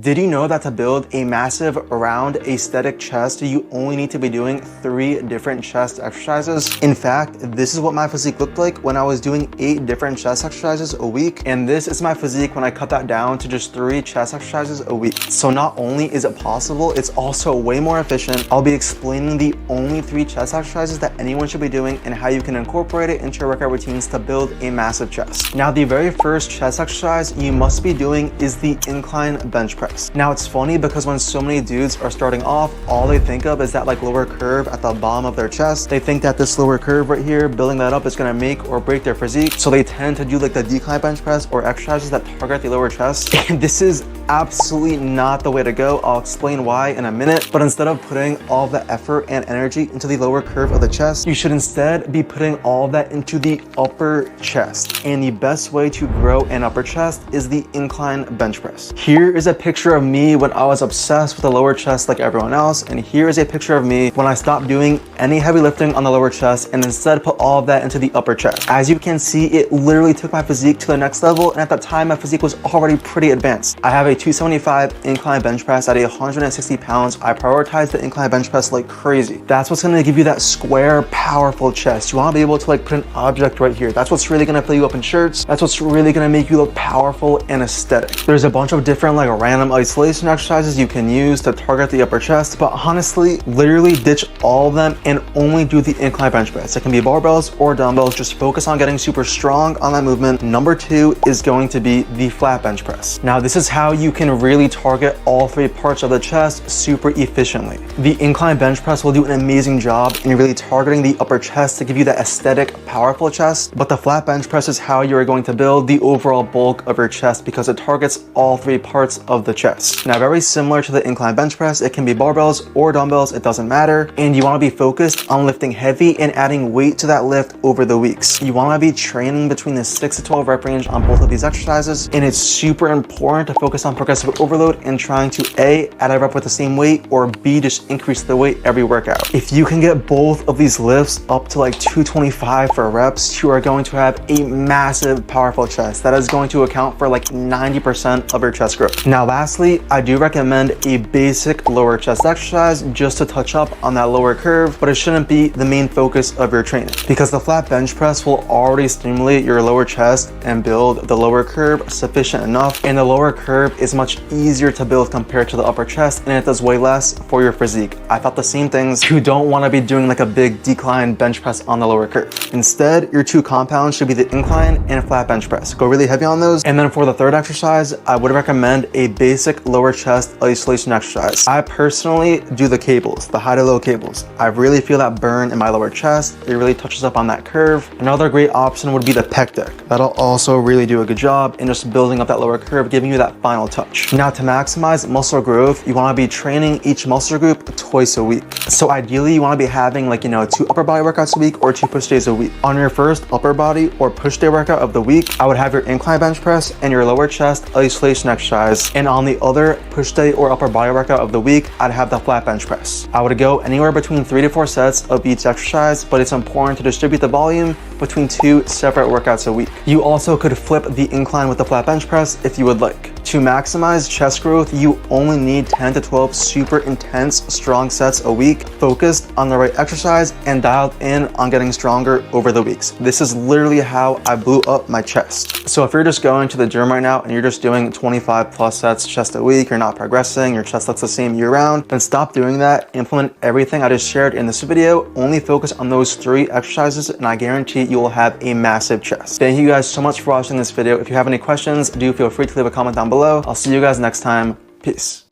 Did you know that to build a massive, round, aesthetic chest, you only need to be doing 3 different chest exercises? In fact, this is what my physique looked like when I was doing 8 different chest exercises a week. And this is my physique when I cut that down to just 3 chest exercises a week. So not only is it possible, it's also way more efficient. I'll be explaining the only 3 chest exercises that anyone should be doing and how you can incorporate it into your workout routines to build a massive chest. Now, the very first chest exercise you must be doing is the incline bench press. Now, it's funny because when so many dudes are starting off, all they think of is that like lower curve at the bottom of their chest. They think that this lower curve right here, building that up, is gonna make or break their physique. So they tend to do like the decline bench press or exercises that target the lower chest. And this is absolutely not the way to go. I'll explain why in a minute. But instead of putting all the effort and energy into the lower curve of the chest, you should instead be putting all that into the upper chest. And the best way to grow an upper chest is the incline bench press. Here is a picture of me when I was obsessed with the lower chest like everyone else, and here is a picture of me when I stopped doing any heavy lifting on the lower chest and instead put all of that into the upper chest. As you can see, it literally took my physique to the next level, and at that time my physique was already pretty advanced. I have a 275 incline bench press at 160 pounds. I prioritize the incline bench press like crazy. That's what's gonna give you that square, powerful chest. You wanna be able to like put an object right here. That's what's really gonna fill you up in shirts. That's what's really gonna make you look powerful and aesthetic. There's a bunch of different like random isolation exercises you can use to target the upper chest, but honestly, literally ditch all of them and only do the incline bench press. It can be barbells or dumbbells. Just focus on getting super strong on that movement. Number 2 is going to be the flat bench press. Now, this is how you can really target all 3 parts of the chest super efficiently. The incline bench press will do an amazing job in really targeting the upper chest to give you that aesthetic, powerful chest, but the flat bench press is how you are going to build the overall bulk of your chest because it targets all 3 parts of the chest. Now, very similar to the incline bench press, it can be barbells or dumbbells, it doesn't matter, and you want to be focused on lifting heavy and adding weight to that lift over the weeks. You want to be training between the 6 to 12 rep range on both of these exercises, and it's super important to focus on progressive overload and trying to A, add a rep with the same weight, or B, just increase the weight every workout. If you can get both of these lifts up to like 225 for reps, you are going to have a massive, powerful chest that is going to account for like 90% of your chest growth. Now, lastly, I do recommend a basic lower chest exercise just to touch up on that lower curve, but it shouldn't be the main focus of your training because the flat bench press will already stimulate your lower chest and build the lower curve sufficient enough, and the lower curve is much easier to build compared to the upper chest, and it does way less for your physique. I thought the same things. You don't want to be doing like a big decline bench press on the lower curve. Instead, your 2 compounds should be the incline and flat bench press. Go really heavy on those. And then for the 3rd exercise, I would recommend a basic lower chest isolation exercise. I personally do the cables, the high to low cables. I really feel that burn in my lower chest. It really touches up on that curve. Another great option would be the pec deck. That'll also really do a good job in just building up that lower curve, giving you that final touch. Now, to maximize muscle growth, you want to be training each muscle group twice a week. So ideally, you want to be having like, 2 upper body workouts a week or 2 push days a week. On your first upper body or push day workout of the week, I would have your incline bench press and your lower chest isolation exercise. And on the other push day or upper body workout of the week, I'd have the flat bench press. I would go anywhere between 3 to 4 sets of each exercise, but it's important to distribute the volume between 2 separate workouts a week. You also could flip the incline with the flat bench press if you would like. To maximize chest growth, you only need 10 to 12 super intense, strong sets a week, focused on the right exercise and dialed in on getting stronger over the weeks. This is literally how I blew up my chest. So if you're just going to the gym right now and you're just doing 25 plus sets chest a week, you're not progressing, your chest looks the same year round, then stop doing that. Implement everything I just shared in this video. Only focus on those 3 exercises, and I guarantee you will have a massive chest. Thank you guys so much for watching this video. If you have any questions, do feel free to leave a comment down below. I'll see you guys next time. Peace.